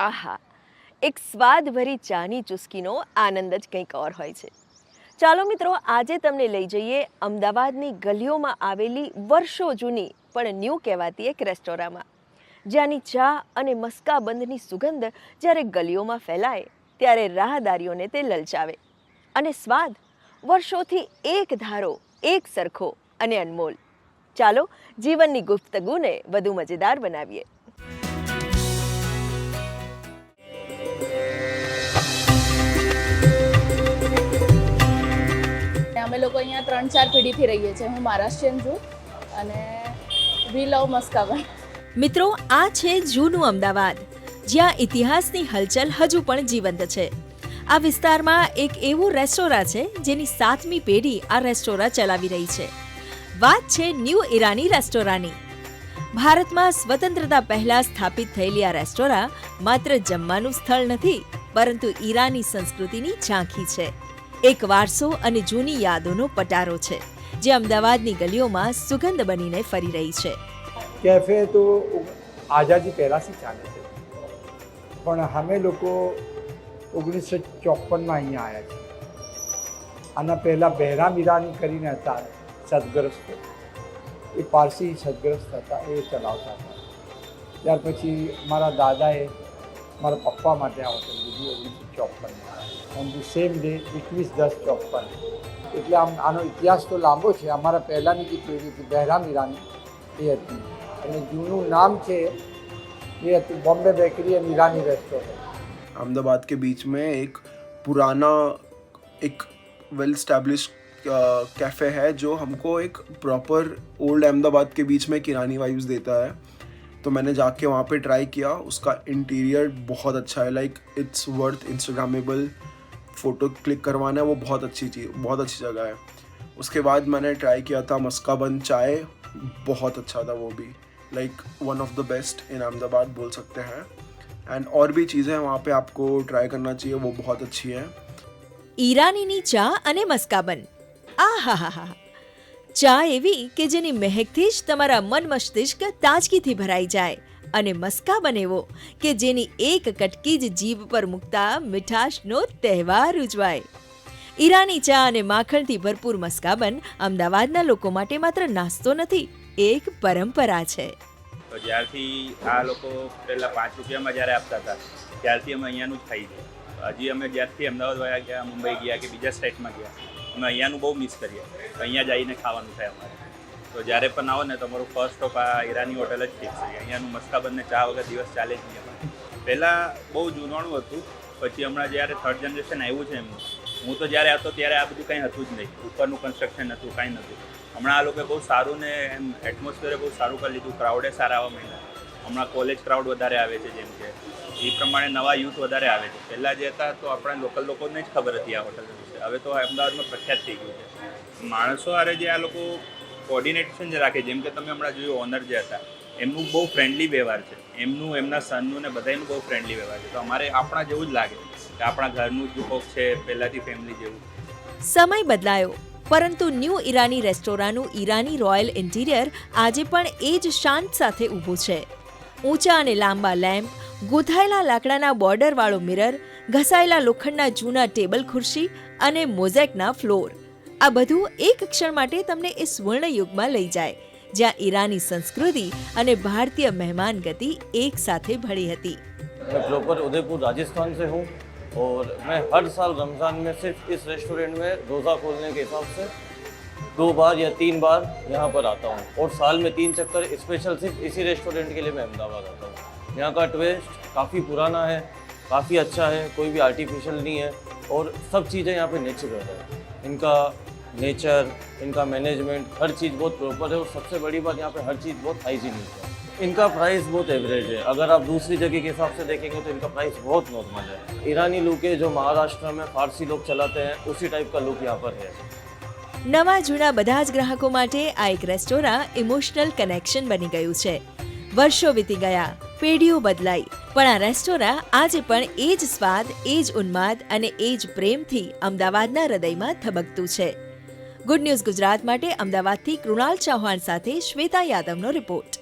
આહા, એક સ્વાદભરી ચાની ચુસ્કીનો આનંદ જ કંઈક ઓર હોય છે. ચાલો મિત્રો, આજે તમને લઈ જઈએ અમદાવાદની ગલીઓમાં આવેલી વર્ષો જૂની પણ ન્યૂ કહેવાતી એક રેસ્ટોરાંમાં, જ્યાંની ચા અને મસ્કાબંધની સુગંધ જ્યારે ગલીઓમાં ફેલાય ત્યારે રાહદારીઓને તે લલચાવે, અને સ્વાદ વર્ષોથી એક ધારો, એક સરખો અને અનમોલ. ચાલો જીવનની ગુફ્તગુને વધુ મજેદાર બનાવીએ. અમે લોકો અહીંયા 3-4 પેઢીથી રહીએ છીએ. હું મહારાષ્ટ્રીયન છું અને વી લવ મસ્કાબન. મિત્રો, આ છે જૂનું અમદાવાદ, જ્યાં ઇતિહાસની હલચલ હજુ પણ જીવંત છે. આ વિસ્તારમાં એક એવું રેસ્ટોરાં છે જેની 7મી પેઢી આ રેસ્ટોરાં ચલાવી રહી છે. વાત છે ન્યૂ ઈરાની રેસ્ટોરાંની. ભારતમાં સ્વતંત્રતા પહેલા સ્થાપિત થયેલી આ રેસ્ટોરાં માત્ર જમવાનું સ્થળ નથી, પરંતુ ઈરાની સંસ્કૃતિની ઝાંખી છે. એક વારસો અને જૂની યાદોનો પટારો છે, જે અમદાવાદની ગલીઓમાં સુગંધ બનીને ફરી રહી છે. કેફે તો આઝાદી પહેલાંથી ચાલે છે, પણ અમે લોકો 1954માં અહીંયા આવ્યા છીએ. આના પહેલાં બહેરામ ઈરાની કરીને હતા સદગ્રસ્ત, એ પારસી સદગ્રસ્ત હતા, એ ચલાવતા હતા. ત્યાર પછી મારા દાદાએ મારા પપ્પા માટે આ હોટલ લીધી 1954માં, ઓન ધી સેમ ડે 21/10/54. એટલે આનો ઇતિહાસ તો લાંબો છે. અમારા પહેલાંની જે પેઢી હતી બહેરામ ઈરાની એ હતી, અને જૂનું નામ છે ये Bombay bakery and Irani restaurant. Ahmedabad के बीच में एक पुराना एक वेल स्टैब्लिश्ड कैफ़े है जो हमको एक प्रॉपर ओल्ड अहमदाबाद के बीच में एक ईरानी वाइब्स देता है. तो मैंने जाके वहाँ पे ट्राई किया. उसका इंटीरियर बहुत अच्छा है, like it's worth Instagrammable. Photo click करवाना है वो बहुत अच्छी चीज़, बहुत अच्छी जगह है. उसके बाद मैंने ट्राई किया था मस्काबन चाय, बहुत अच्छा था वो भी, like one of the best in Ahmedabad बोल सकते हैं. एंड और भी चीज़ें वहाँ पे आपको ट्राई करना चाहिए, वो बहुत अच्छी है. ઈરાનીની ચા અને મસ્કાબન, આહાહાહા. ચા એવી કે જેની મહેકથી જ તમારા મન મસ્તિષ્ક તાજગીથી ભરાઈ જાય, અને મસ્કાબન એવો કે જેની એક કટકી જ જીભ પર મૂકતા મીઠાશનો તહેવાર ઉજવાય. ઈરાની ચા અને માખણથી ભરપૂર મસ્કાબન અમદાવાદના લોકો માટે માત્ર નાસ્તો નથી, એક પરંપરા છે. તો જ્યારથી આ લોકો પહેલાં 5 રૂપિયામાં જ્યારે આપતા હતા ત્યારથી અમે અહીંયાનું જ ખાઈ છીએ. હજી અમે જ્યારથી અમદાવાદ વયા ગયા, મુંબઈ ગયા કે બીજા સ્ટેટમાં ગયા, અમે અહીંયાનું બહુ મિસ કરીએ. તો અહીંયા જઈને ખાવાનું થાય અમારે. તો જ્યારે પણ આવો ને તો અમારું ફર્સ્ટ સ્ટોપ આ ઈરાની હોટલ જ ફિક્સ છે. અહીંયાનું મસ્કાબનને ચા વગર દિવસ ચાલે જ નહીં અમારે. પહેલાં બહુ જૂનાણું હતું, પછી હમણાં જ્યારે 3rd જનરેશન આવ્યું છે એમનું, હું તો જ્યારે આવતો ત્યારે આ બધું કંઈ હતું જ નહીં. ઉપરનું કન્સ્ટ્રક્શન હતું, કાંઈ નહોતું. હમણાં આ લોકોએ બહુ સારું ને એમ એટમોસ્ફિયરે બહુ સારું કરી લીધું. ક્રાઉડે સારા આવવા માંડ્યા. હમણાં કોલેજ ક્રાઉડ વધારે આવે છે, જેમ કે એ પ્રમાણે નવા યુથ વધારે આવે છે. પહેલાં જે હતા તો આપણા લોકલ લોકોને જ ખબર હતી આ હોટલ વિશે. હવે તો અમદાવાદમાં પ્રખ્યાત થઈ ગયું છે. માણસો આરે જે આ લોકો કોર્ડિનેશન જે રાખે, જેમ કે તમે હમણાં જોયું ઓનર જે હતા એમનું બહુ ફ્રેન્ડલી વ્યવહાર છે. એમનું, એમના સનનું ને બધાનું બહુ ફ્રેન્ડલી વ્યવહાર છે. તો અમારે આપણા જેવું જ લાગે કે આપણા ઘરનું જ કોક છે, પહેલાંથી ફેમિલી જેવું. સમય બદલાયો, પરંતુ ન્યૂ ઈરાની રેસ્ટોરાંનું ઈરાની રોયલ ઇન્ટિરિયર આજે પણ એ જ શાંત સાથે ઊભું છે. ઊંચા અને લાંબા લેમ્પ, ગૂંથાયેલા લાકડાના બોર્ડરવાળો મિરર, ઘસાયેલા લોખંડના જૂના ટેબલ ખુરશી અને મોઝેકના ફ્લોર, આ બધું એક ક્ષણ માટે તમને એ સ્વર્ણ યુગમાં લઈ જાય, જ્યાં ઈરાની સંસ્કૃતિ અને ભારતીય મહેમાન ગતિ એક સાથે ભળી હતી. मैं प्रॉपर उदयपुर राजस्थान से हूँ और मैं हर साल रमज़ान में सिर्फ इस रेस्टोरेंट में रोज़ा खोलने के हिसाब से 2 बार या 3 बार यहाँ पर आता हूँ. और साल में 3 चक्कर स्पेशल सिर्फ इसी रेस्टोरेंट के लिए मैं अहमदाबाद आता हूँ. यहाँ का टेस्ट काफ़ी पुराना है, काफ़ी अच्छा है, कोई भी आर्टिफिशियल नहीं है और सब चीज़ें यहाँ पे नेचुरल है. इनका नेचर, इनका मैनेजमेंट, हर चीज़ बहुत प्रॉपर है. और सबसे बड़ी बात यहाँ पे हर चीज़ बहुत हाइजीनिक है. इनका प्राइस बहुत एवरेज है. अगर आप दूसरी जगह के हिसाब से देखेंगे तो इनका प्राइस बहुत नॉर्मल है. ईरानी लुक है जो महाराष्ट्र में फारसी लोग चलाते हैं, उसी टाइप का लुक यहाँ पर है. નવા જૂના બધા જ ગ્રાહકો માટે આ એક રેસ્ટોરાં ઇમોશનલ કનેક્શન બની ગયું છે. વર્ષો વીતી ગયા, પેઢીઓ બદલાઈ, પણ આ રેસ્ટોરાં આજે પણ એ જ સ્વાદ, એ જ ઉન્માદ અને એ જ પ્રેમથી અમદાવાદના હૃદયમાં ધબકતું છે. ગુડ ન્યૂઝ ગુજરાત માટે અમદાવાદથી કૃણાલ ચૌહાણ સાથે શ્વેતા યાદવનો રિપોર્ટ.